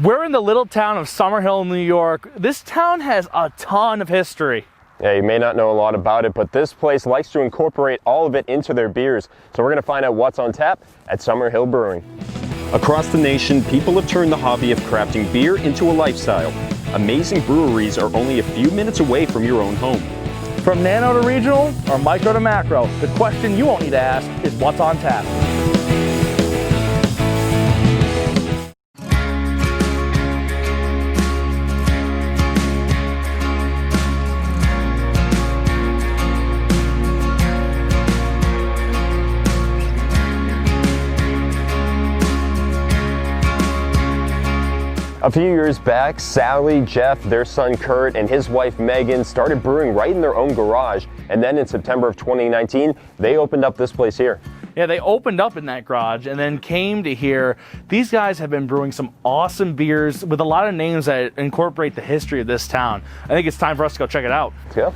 We're in the little town of Summerhill, New York. This town has a ton of history. Yeah, you may not know a lot about it, but this place likes to incorporate all of it into their beers. So we're going to find out what's on tap at Summerhill Brewing. Across the nation, people have turned the hobby of crafting beer into a lifestyle. Amazing breweries are only a few minutes away from your own home. From nano to regional or micro to macro, the question you won't need to ask is what's on tap. A few years back, Sally, Jeff, their son Kurt, and his wife Megan started brewing right in their own garage. And then in September of 2019, they opened up this place here. Yeah, they opened up in that garage and then came to here. These guys have been brewing some awesome beers with a lot of names that incorporate the history of this town. I think it's time for us to go check it out. Let's go.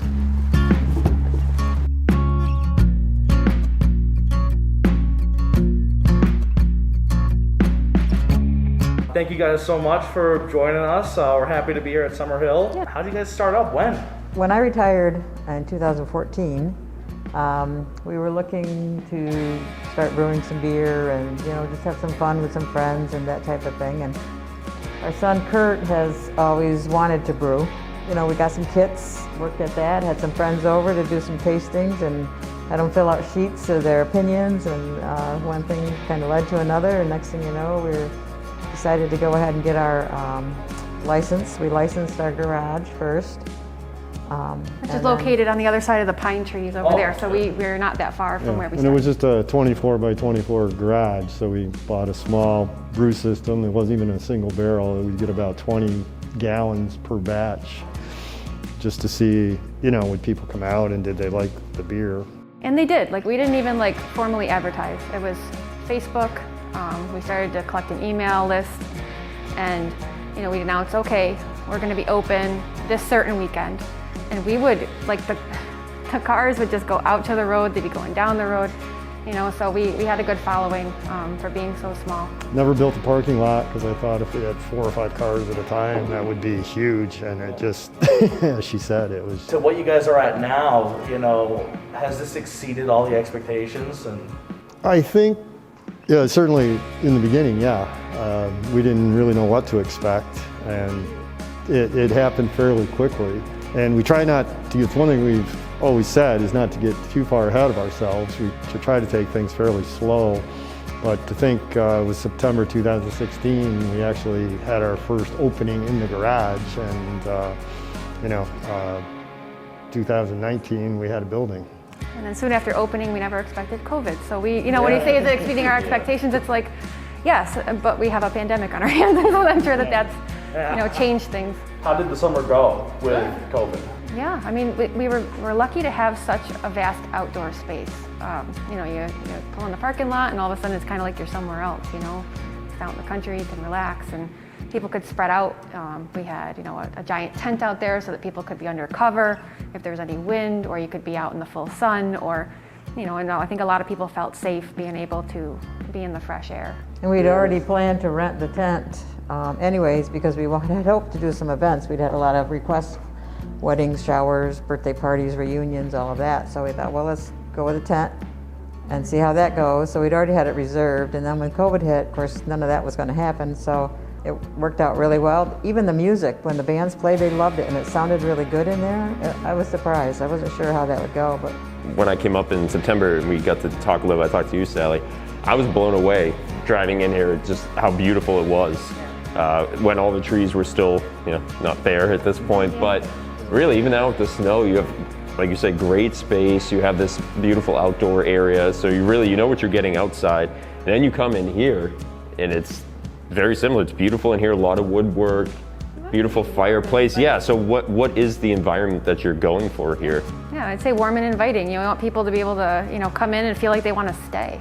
Thank you guys so much for joining us. We're happy to be here at Summerhill. Yeah. How did you guys start up? When? When I retired in 2014, we were looking to start brewing some beer and just have some fun with some friends and that type of thing. And our son Kurt has always wanted to brew. We got some kits, worked at that, had some friends over to do some tastings and had them fill out sheets of their opinions, and one thing kind of led to another, and next thing you know, we decided to go ahead and get our license. We licensed our garage first. Which is located on the other side of the pine trees over there, so we're not that far from where we started. And it was just a 24 by 24 garage, so we bought a small brew system. It wasn't even a single barrel. We'd get about 20 gallons per batch just to see, would people come out and did they like the beer. And they did. We didn't even formally advertise. It was Facebook. We started to collect an email list, and we announced, okay, we're going to be open this certain weekend. And we would, the cars would just go out to the road, they'd be going down the road, so we had a good following for being so small. Never built a parking lot because I thought if we had 4 or 5 cars at a time, that would be huge, and it just, as she said, it was. To what you guys are at now, has this exceeded all the expectations? And I think, yeah, certainly in the beginning, yeah. We didn't really know what to expect, and it happened fairly quickly. And we try not to, it's one thing we've always said is not to get too far ahead of ourselves. We should try to take things fairly slow. But to think it was September 2016, we actually had our first opening in the garage, and 2019 we had a building. And then soon after opening, we never expected COVID. So when you say it's exceeding our expectations, it's yes, but we have a pandemic on our hands, and so I'm sure that's changed things. How did the summer go with COVID? Yeah, I mean, we're lucky to have such a vast outdoor space. You pull in the parking lot, and all of a sudden it's kind of like you're somewhere else. It's out in the country, you can relax, and people could spread out. We had a giant tent out there so that people could be under cover if there was any wind, or you could be out in the full sun, or and I think a lot of people felt safe being able to be in the fresh air. And we'd already planned to rent the tent anyways, because we had hoped to do some events. We'd had a lot of requests, weddings, showers, birthday parties, reunions, all of that. So we thought, well, let's go with a tent and see how that goes. So we'd already had it reserved, and then when COVID hit, of course, none of that was going to happen. So it worked out really well. Even the music, when the bands played, they loved it, and it sounded really good in there. I was surprised. I wasn't sure how that would go, but When I came up in September and we got to talk a little, I talked to you, Sally, I was blown away driving in here, just how beautiful it was. When all the trees were still, not there at this point, but really, even now with the snow, you have, like you said, great space. You have this beautiful outdoor area, so you know what you're getting outside. And then you come in here, and it's very similar. It's beautiful in here, a lot of woodwork, beautiful fireplace. Yeah, so what is the environment that you're going for here? Yeah, I'd say warm and inviting. You want people to be able to, come in and feel like they want to stay.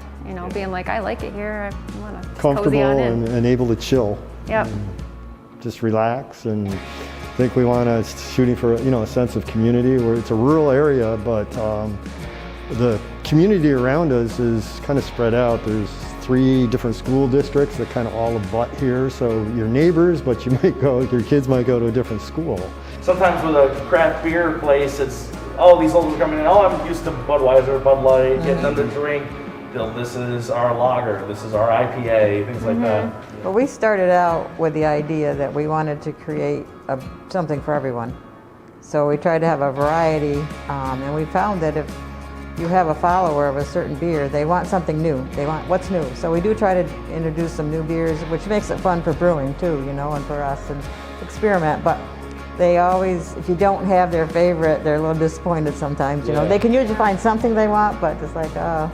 Being like, I like it here, I want to Comfortable and able to chill. Yep. Just relax, and I think we want to shooting for a sense of community. Where it's a rural area, but the community around us is kind of spread out. There's 3 different school districts that kind of all abut here. So you're neighbors, but your kids might go to a different school. Sometimes with a craft beer place, it's, oh, these locals are coming in, oh, I'm used to Budweiser, Bud Light, getting them to drink. This is our lager, this is our IPA, things like that. But we started out with the idea that we wanted to create something for everyone. So we tried to have a variety, and we found that if you have a follower of a certain beer, they want something new. They want what's new. So we do try to introduce some new beers, which makes it fun for brewing too, you know, and for us, and experiment. But they always, if you don't have their favorite, they're a little disappointed sometimes, you know. They can usually find something they want, but just like, oh.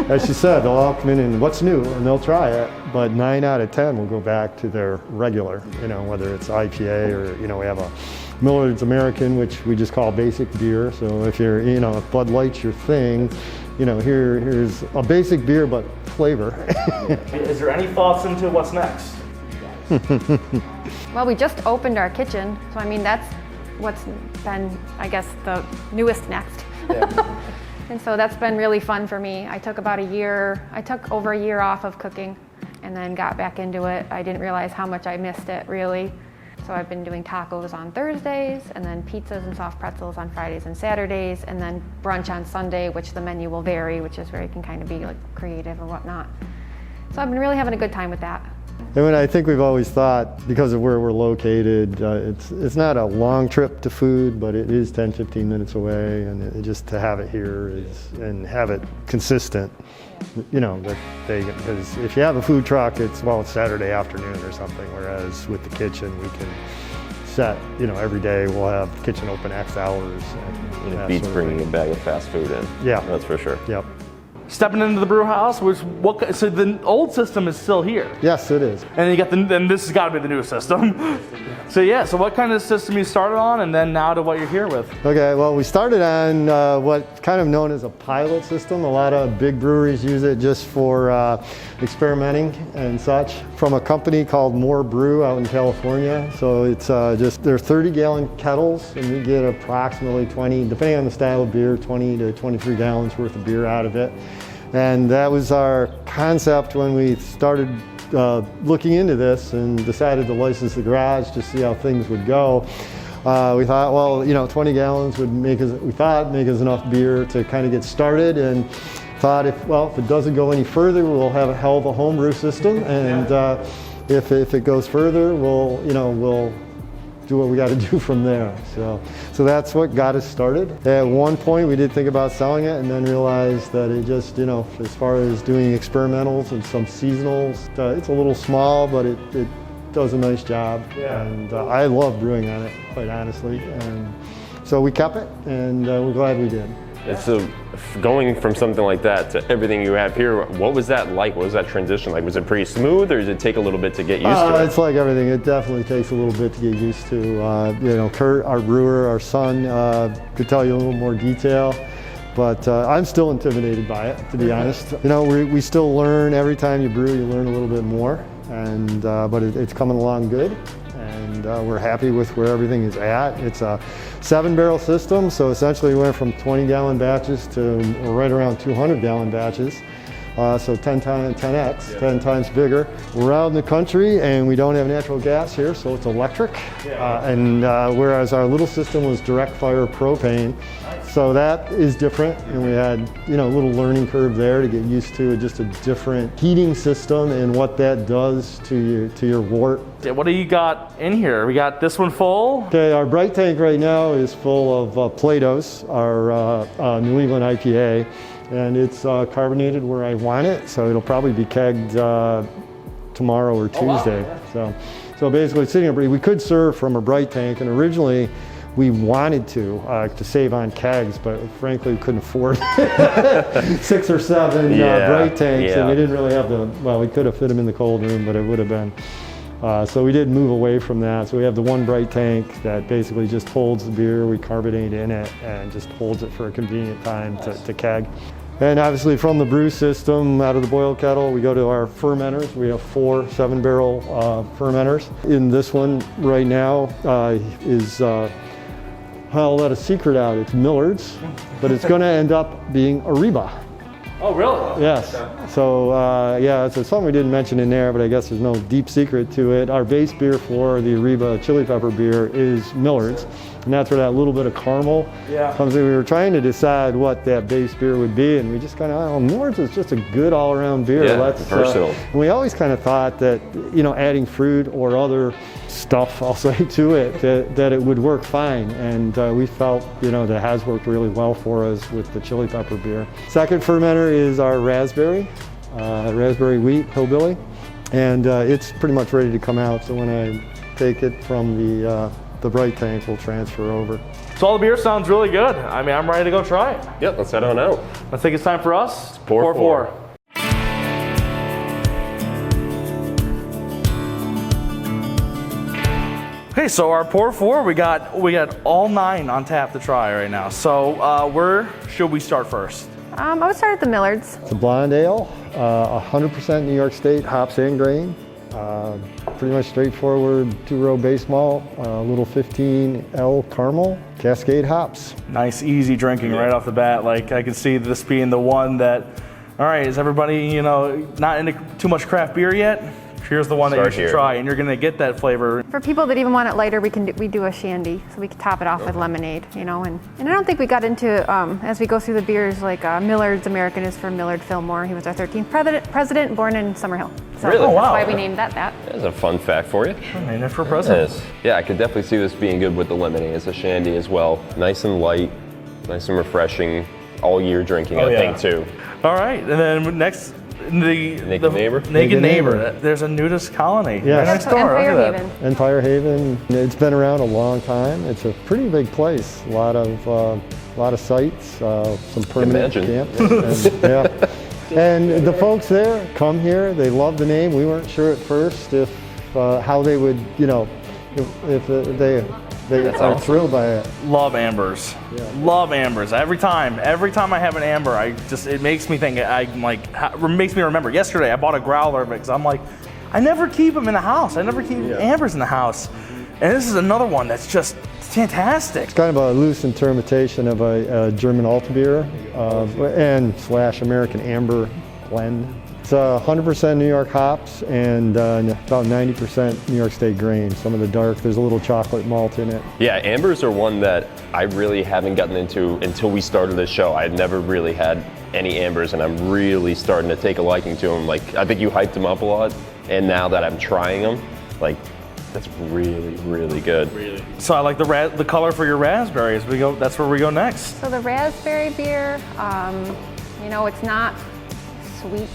As she said, they'll all come in and what's new, and they'll try it, but 9 out of 10 will go back to their regular, you know, whether it's IPA or, you know, we have a Miller's American, which we just call basic beer. So if you're, you know, if Bud Light's your thing, you know, here's a basic beer, but flavor. Is there any thoughts into what's next? Well, we just opened our kitchen, so I mean, that's what's been, I guess, the newest next. Yeah. And so that's been really fun for me. I took over a year off of cooking and then got back into it. I didn't realize how much I missed it, really. So I've been doing tacos on Thursdays, and then pizzas and soft pretzels on Fridays and Saturdays, and then brunch on Sunday, which the menu will vary, which is where you can kind of be like creative or whatnot. So I've been really having a good time with that. And I think we've always thought, because of where we're located, it's not a long trip to food, but it is 10, 15 minutes away, and just to have it here and have it consistent, you know, because if you have a food truck, it's Saturday afternoon or something, whereas with the kitchen, we can set, you know, every day we'll have the kitchen open X hours. And it beats bringing a bag of fast food in. Yeah. That's for sure. Yep. Stepping into the brew house, so the old system is still here. Yes, it is. And you got then this has got to be the new system. So yeah, so what kind of system you started on, and then now to what you're here with? Okay, well, we started on what's kind of known as a pilot system. A lot of big breweries use it just for experimenting and such. From a company called More Brew out in California. So it's they're 30-gallon kettles, and we get approximately 20, depending on the style of beer, 20 to 23 gallons worth of beer out of it. And that was our concept when we started looking into this and decided to license the garage to see how things would go. We thought, well, you know, 20 gallons would make us enough beer to kind of get started, and thought if it doesn't go any further, we'll have a hell of a homebrew system, and if it goes further, we'll do what we got to do from there. So that's what got us started. At one point, we did think about selling it, and then realized that it just, you know, as far as doing experimentals and some seasonals, it's a little small, but it does a nice job. Yeah. And I love brewing on it, quite honestly. And so we kept it, and we're glad we did. So going from something like that to everything you have here, what was that like? What was that transition like? Was it pretty smooth, or does it take a little bit to get used to it? It's like everything. It definitely takes a little bit to get used to. You know, Kurt, our brewer, our son, could tell you a little more detail. But I'm still intimidated by it, to be honest. You know, we still learn. Every time you brew, you learn a little bit more. And but it's coming along good. And we're happy with where everything is at. It's a 7-barrel system, so essentially we went from 20-gallon batches to right around 200-gallon batches. So 10 times bigger. We're out in the country, and we don't have natural gas here, so it's electric. And whereas our little system was direct fire propane, so that is different, and we had, you know, a little learning curve there to get used to just a different heating system and what that does to your wort. What do you got in here? We got this one full. Okay, our bright tank right now is full of Plato's, our New England IPA, and it's carbonated where I want it, so it'll probably be kegged tomorrow or Tuesday. Wow. So basically, sitting here, we could serve from a bright tank, and originally we wanted to save on kegs, but frankly we couldn't afford 6 or 7 bright tanks, and we didn't really have we could have fit them in the cold room, but it would have been, so we did move away from that. So we have the one bright tank that basically just holds the beer, we carbonate in it, and just holds it for a convenient time to keg. And obviously from the brew system, out of the boil kettle, we go to our fermenters. We have 4 7-barrel fermenters. In this one right now I'll let a secret out. It's Miller's, but it's going to end up being Ariba. Oh, really? Yes. So yeah, it's something we didn't mention in there, but I guess there's no deep secret to it. Our base beer for the Ariba chili pepper beer is Millard's, and that's where that little bit of caramel comes in. We were trying to decide what that base beer would be, and we just kind of, oh, Millard's is just a good all-around beer. Yeah, versatile. And we always kind of thought that, you know, adding fruit or other stuff, I'll say, to it, that it would work fine. And we felt, you know, that has worked really well for us with the chili pepper beer. Second fermenter is our raspberry wheat hillbilly. And it's pretty much ready to come out. So when I take it from the bright tank, we'll transfer over. So all the beer sounds really good. I mean, I'm ready to go try it. Yep, let's head on out. I think it's time for us. Pour four. Okay, so our pour four, we got all 9 on tap to try right now. So where should we start first? I would start at the Millard's. It's a blonde ale, 100% New York State hops and grain. Pretty much straightforward 2-row base malt, a little 15L caramel, Cascade hops. Nice, easy drinking right off the bat. Like, I can see this being the one that, all right, is everybody, you know, not into too much craft beer yet? Here's the one that you should try, and you're gonna get that flavor. For people that even want it lighter, we do a shandy, so we can top it off with lemonade, you know. And I don't think we got into, as we go through the beers, like Millard's American is for Millard Fillmore. He was our 13th president, born in Summerhill. So Really? Oh, wow. That's why we named that. That's a fun fact for you. Named it for president. Yes. Yeah, I could definitely see this being good with the lemonade. It's a shandy as well. Nice and light, nice and refreshing, all year drinking, I think, too. All right, and then next, Naked Neighbor? Naked Neighbor. There's a nudist colony Yes. right next So door. Empire Look at Haven. Empire Haven, it's been around a long time. It's a pretty big place. A lot of sites, some permanent Imagine. camps. And the folks there come here. They love the name. We weren't sure at first if how they would, you know, if they are thrilled by it. Love ambers. Love ambers. Every time I have an amber, it makes me think. Makes me remember. Yesterday, I bought a growler because I'm like, I never keep them in the house. I never keep ambers in the house, and this is another one that's just fantastic. It's kind of a loose interpretation of a German alt beer and / American amber blend. It's 100% New York hops and about 90% New York State grain. Some of the dark, there's a little chocolate malt in it. Yeah, ambers are one that I really haven't gotten into until we started this show. I had never really had any ambers, and I'm really starting to take a liking to them. Like, I think you hyped them up a lot, and now that I'm trying them, like, that's really, really good. Really. So I like the color for your raspberries. That's where we go next. So the raspberry beer, you know, it's not sweet.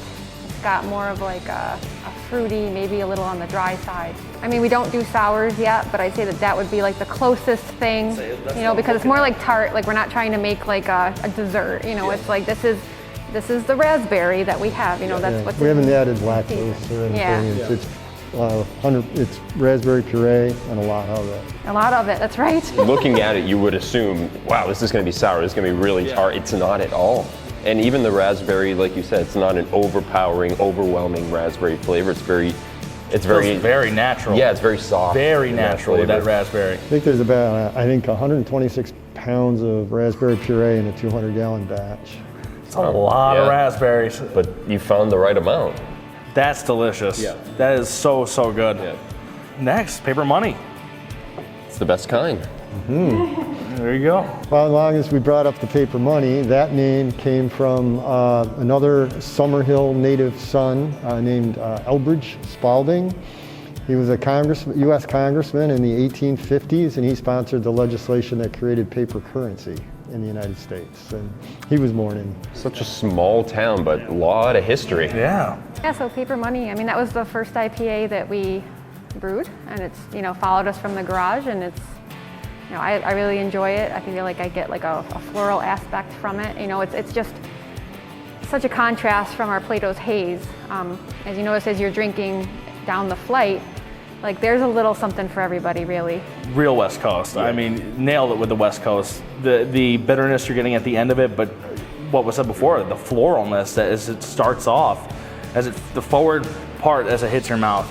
It's got more of like a fruity, maybe a little on the dry side. I mean, we don't do sours yet, but I'd say that would be like the closest thing, you know, because it's more like tart. Like, we're not trying to make like a dessert, you know. It's like this is the raspberry that we have, you know. That's what's we haven't added lactose or anything. It's raspberry puree and a lot of it. A lot of it, that's right. Looking at it, you would assume, wow, this is going to be sour. This is going to be really tart. It's not at all. And even the raspberry, like you said, it's not an overpowering, overwhelming raspberry flavor. It's very natural. Yeah, it's very soft. Very natural with that raspberry. I think there's about, 126 pounds of raspberry puree in a 200-gallon batch. It's a lot of raspberries. But you found the right amount. That's delicious. Yeah. That is so good. Yeah. Next, paper money. It's the best kind. Mm-hmm. There you go. Well, as long as we brought up the paper money, that name came from another Summerhill native son named Elbridge Spalding. He was a U.S. congressman in the 1850s, and he sponsored the legislation that created paper currency in the United States. And he was born in such a small town, but a lot of history. Yeah. Yeah, so paper money, I mean, that was the first IPA that we brewed, and it's, you know, followed us from the garage, and it's, you know, I really enjoy it. I feel like I get like a floral aspect from it. You know, it's just such a contrast from our Plato's Haze. As you notice, as you're drinking down the flight, like, there's a little something for everybody, really. Real West Coast. Yeah. I mean, nailed it with the West Coast. The bitterness you're getting at the end of it, but what was said before, the floralness that as it starts off, the forward part as it hits your mouth.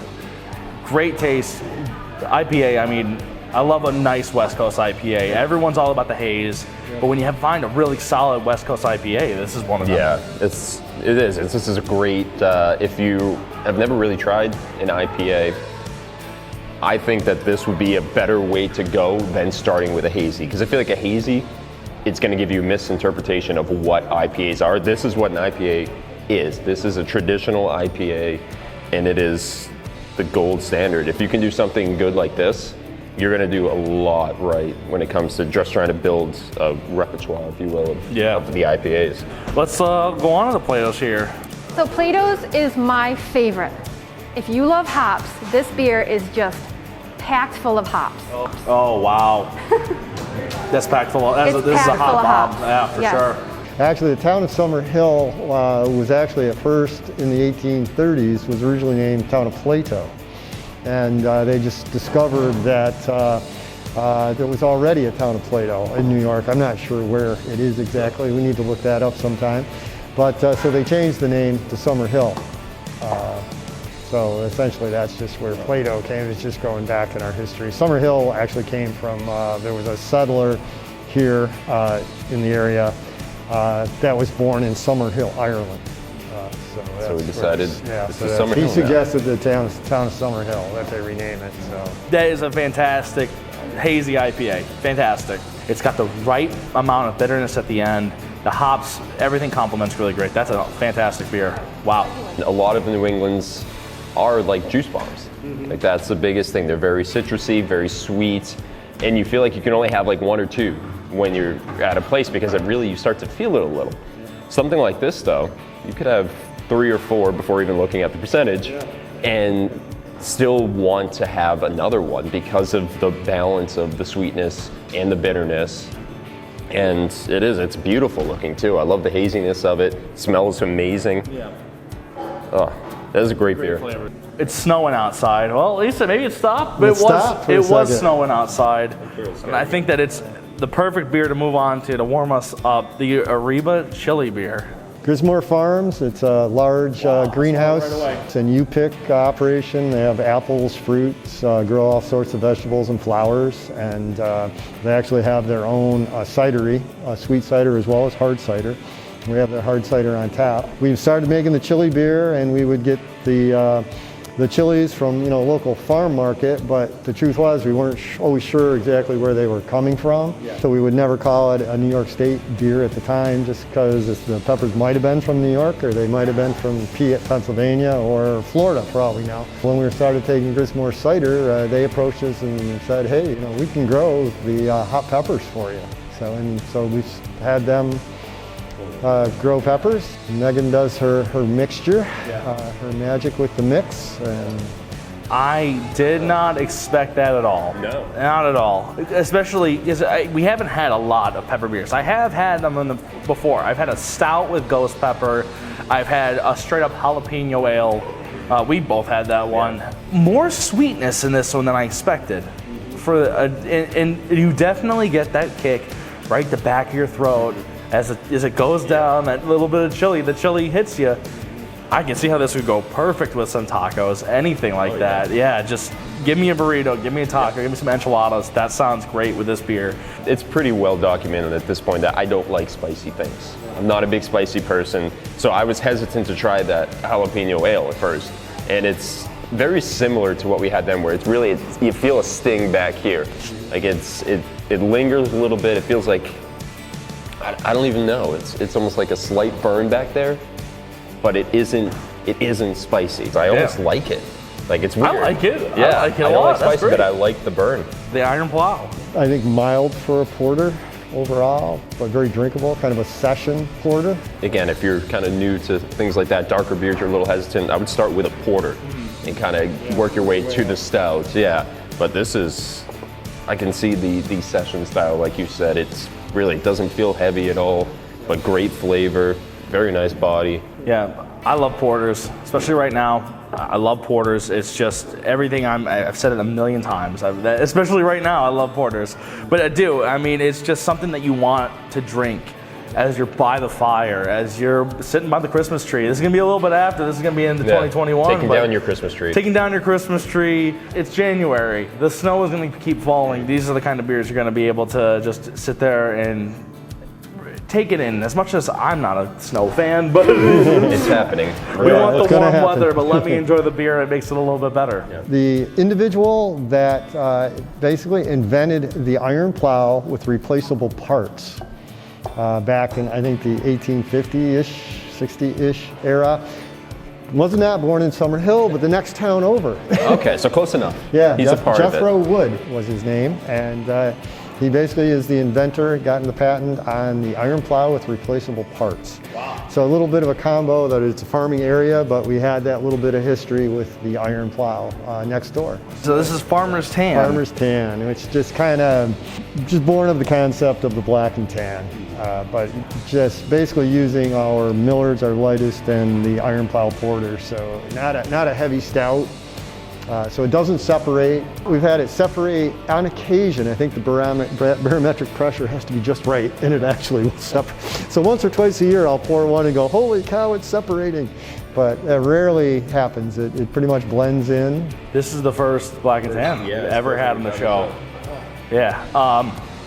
Great taste. IPA, I mean, I love a nice West Coast IPA. Everyone's all about the haze, but when you find a really solid West Coast IPA, this is one of them. Yeah, this is a great, if you have never really tried an IPA, I think that this would be a better way to go than starting with a hazy. Because I feel like a hazy, it's going to give you a misinterpretation of what IPAs are. This is what an IPA is. This is a traditional IPA, and it is the gold standard. If you can do something good like this, you're going to do a lot right when it comes to just trying to build a repertoire, if you will, of the IPAs. Let's go on to the Plato's here. So Plato's is my favorite. If you love hops, this beer is just packed full of hops. Oh, wow. That's packed full of, this is a hop bomb. Yeah, for sure. Actually, the town of Summerhill was actually at first in the 1830s, was originally named town of Plato. And they just discovered that there was already a town of Plato in New York. I'm not sure where it is exactly. We need to look that up sometime. But so they changed the name to Summerhill. So essentially that's just where Plato came. It's just going back in our history. Summerhill actually came from, there was a settler here in the area that was born in Summerhill, Ireland. So we decided Summerhill. He suggested the town of Summerhill that they rename it. So that is a fantastic hazy IPA. Fantastic. It's got the right amount of bitterness at the end. The hops, everything complements really great. That's a fantastic beer. Wow. A lot of the New England's are like juice bombs. Like that's the biggest thing. They're very citrusy, very sweet, and you feel like you can only have like one or two when you're at a place because it really, you start to feel it a little. Something like this though, you could have 3 or 4 before even looking at the percentage and still want to have another one because of the balance of the sweetness and the bitterness. And it's beautiful looking too. I love the haziness of it. It smells amazing. Yeah. Oh, that is a great beer. Flavor. It's snowing outside. Well, Lisa, maybe it stopped, but it was snowing outside. And I think that it's the perfect beer to move on to warm us up. The Ariba chili beer. Grismore Farms, it's a large greenhouse. It's an U-pick operation. They have apples, fruits, grow all sorts of vegetables and flowers, and they actually have their own cidery, sweet cider as well as hard cider. We have their hard cider on tap. We've started making the chili beer, and we would get the chilies from local farm market, but the truth was we weren't always sure exactly where they were coming from. Yeah. So we would never call it a New York State beer at the time, just because the peppers might have been from New York, or they might have been from Pennsylvania or Florida for all we know. When we started taking Grismore cider, they approached us and said, hey, we can grow the hot peppers for you. So we've had them grow peppers. Megan does her mixture, her magic with the mix. And I did not expect that at all. No. Not at all. Especially because we haven't had a lot of pepper beers. I have had them before. I've had a stout with ghost pepper. I've had a straight up jalapeno ale. We both had that one. More sweetness in this one than I expected. And you definitely get that kick right the back of your throat. As it goes down, that little bit of chili, the chili hits you. I can see how this would go perfect with some tacos, anything like that. Yeah, just give me a burrito, give me a taco, give me some enchiladas. That sounds great with this beer. It's pretty well documented at this point that I don't like spicy things. I'm not a big spicy person, so I was hesitant to try that jalapeno ale at first. And it's very similar to what we had then, where it's really, you feel a sting back here. Like it lingers a little bit. It feels like, I don't even know. It's almost like a slight burn back there, but it isn't spicy. I almost like it. Like it's weird. I like it. Yeah, I like it a lot. I don't like That's spicy, but great. I like the burn. The Iron Plow. I think mild for a porter overall, but very drinkable, kind of a session porter. Again, if you're kind of new to things like that, darker beers, you're a little hesitant, I would start with a porter and kind of work your way to the stouts. Yeah, but this is, I can see the session style, like you said. It's really, it doesn't feel heavy at all, but great flavor, very nice body. Yeah, I love porters, especially right now. I love porters. It's just everything. I've said it a million times. Especially right now, I love porters. But I do. I mean, it's just something that you want to drink as you're by the fire, as you're sitting by the Christmas tree. This is gonna be a little bit after. This is gonna be into 2021. Taking down your Christmas tree. Taking down your Christmas tree. It's January. The snow is gonna keep falling. These are the kind of beers you're gonna be able to just sit there and take it in. As much as I'm not a snow fan, but It's happening. we want it's the gonna warm happen. weather, but let me enjoy the beer. It makes it a little bit better. The individual that basically invented the iron plow with replaceable parts back in, I think, the 1850-ish, 60-ish era. Was not born in Summerhill, but the next town over. Okay, so close enough. Yeah, He's a part of it. Jethro Wood was his name, and he basically is the inventor, gotten the patent on the iron plow with replaceable parts. Wow. So a little bit of a combo that it's a farming area, but we had that little bit of history with the iron plow next door. So this is Farmer's Tan. Farmer's Tan, which just kind of, just born of the concept of the black and tan. But just basically using our Millers, our lightest, and the iron plow porter. So not a heavy stout. So it doesn't separate. We've had it separate on occasion. I think the barometric pressure has to be just right, and it actually will separate. So once or twice a year, I'll pour one and go, holy cow, it's separating. But it rarely happens. It pretty much blends in. This is the first black and tan we've ever had on the show. Yeah,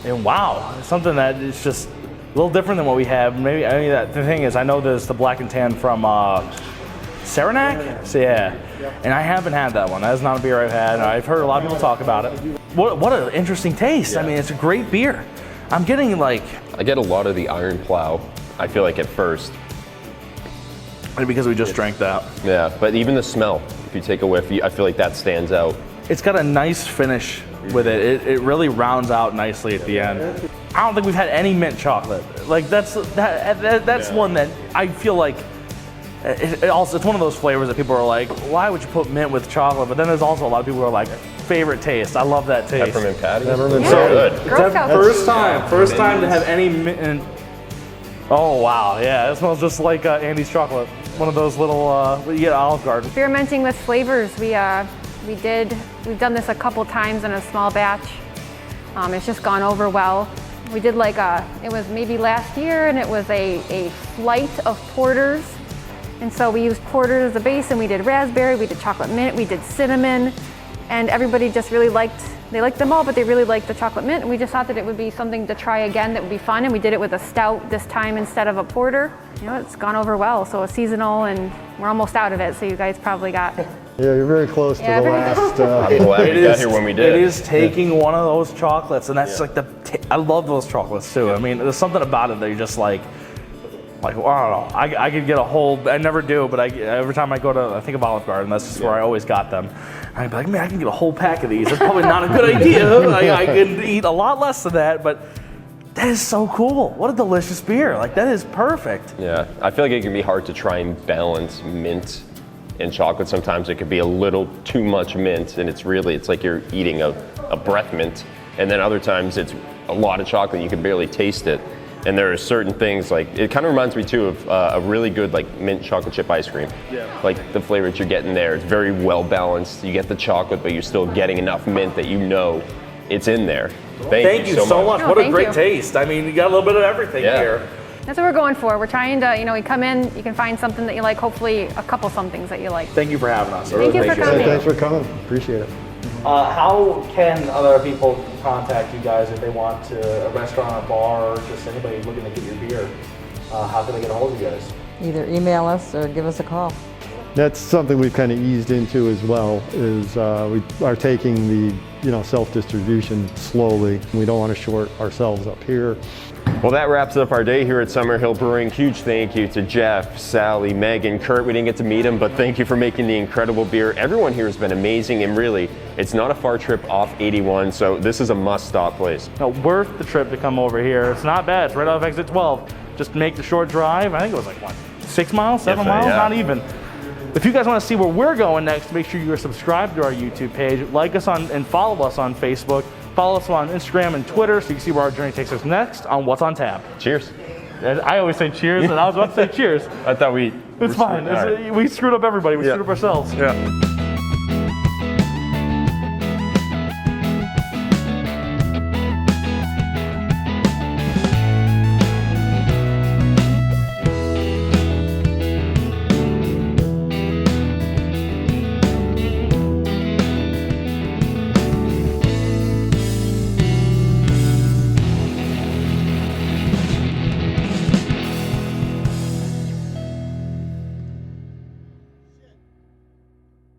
and wow, it's something that is just a little different than what we have. Maybe the thing is, I know there's the black and tan from Saranac. So yeah, and I haven't had that one. That is not a beer I've had. I've heard a lot of people talk about it. What an interesting taste. I mean, it's a great beer. I'm getting like. I get a lot of the iron plow, I feel like, at first. Because we just drank that. Yeah, but even the smell, if you take a whiff, I feel like that stands out. It's got a nice finish with it. It really rounds out nicely at the end. I don't think we've had any mint chocolate. Like that's one that I feel like it's one of those flavors that people are like, why would you put mint with chocolate? But then there's also a lot of people who are like, favorite taste. I love that taste. Peppermint patty. Peppermint So patty. good. Girl Scout First time to have any mint. Oh wow, yeah, it smells just like Andy's chocolate. One of those little you get at Olive Garden. Experimenting with flavors. We've done this a couple times in a small batch. It's just gone over well. We did it was maybe last year, and it was a flight of porters. And so we used porter as a base, and we did raspberry, we did chocolate mint, we did cinnamon, and everybody just really liked them all, but they really liked the chocolate mint, and we just thought that it would be something to try again that would be fun, and we did it with a stout this time instead of a porter. You know, it's gone over well, so it's seasonal, and we're almost out of it, so you guys probably got. Yeah, you're very close to the last. I'm glad we got here when we did. It is taking one of those chocolates, and that's like I love those chocolates too. I mean, there's something about it that you're just like, well, I don't know. I could get a whole. I never do, but every time I go to, I think of Olive Garden. That's just where I always got them. I'd be like, man, I can get a whole pack of these. That's probably not a good idea. I can eat a lot less than that, but that is so cool. What a delicious beer. Like, that is perfect. Yeah, I feel like it can be hard to try and balance mint and chocolate. Sometimes it could be a little too much mint, and it's like you're eating a breath mint. And then other times it's a lot of chocolate, you can barely taste it. And there are certain things, like, it kind of reminds me too of a really good mint chocolate chip ice cream. Yeah. Like the flavor that you're getting there, it's very well balanced. You get the chocolate, but you're still getting enough mint that you know it's in there. Thank you so much. What a great you. taste. I mean, you got a little bit of everything here. That's what we're going for. We're trying to, you come in, you can find something that you like, hopefully a couple somethings that you like. Thank you for having us. Thank you for coming. Thanks for coming. Appreciate it. How can other people contact you guys if they want a restaurant, a bar, or just anybody looking to get your beer? How can they get a hold of you guys? Either email us or give us a call. That's something we've kind of eased into as well, is we are taking the self-distribution slowly. We don't want to short ourselves up here. Well, that wraps up our day here at Summerhill Brewing. Huge thank you to Jeff, Sally, Megan, Kurt. We didn't get to meet him, but thank you for making the incredible beer. Everyone here has been amazing, and really, it's not a far trip off 81, so this is a must-stop place. No, worth the trip to come over here. It's not bad. It's right off exit 12. Just make the short drive. I think it was 6 miles, 7 miles? Yeah. Not even. If you guys want to see where we're going next, make sure you are subscribed to our YouTube page, like us and follow us on Facebook. Follow us on Instagram and Twitter so you can see where our journey takes us next on What's on Tap. Cheers. And I always say cheers, and I was about to say cheers. I thought It's fine. We screwed up everybody. We screwed up ourselves. Yeah.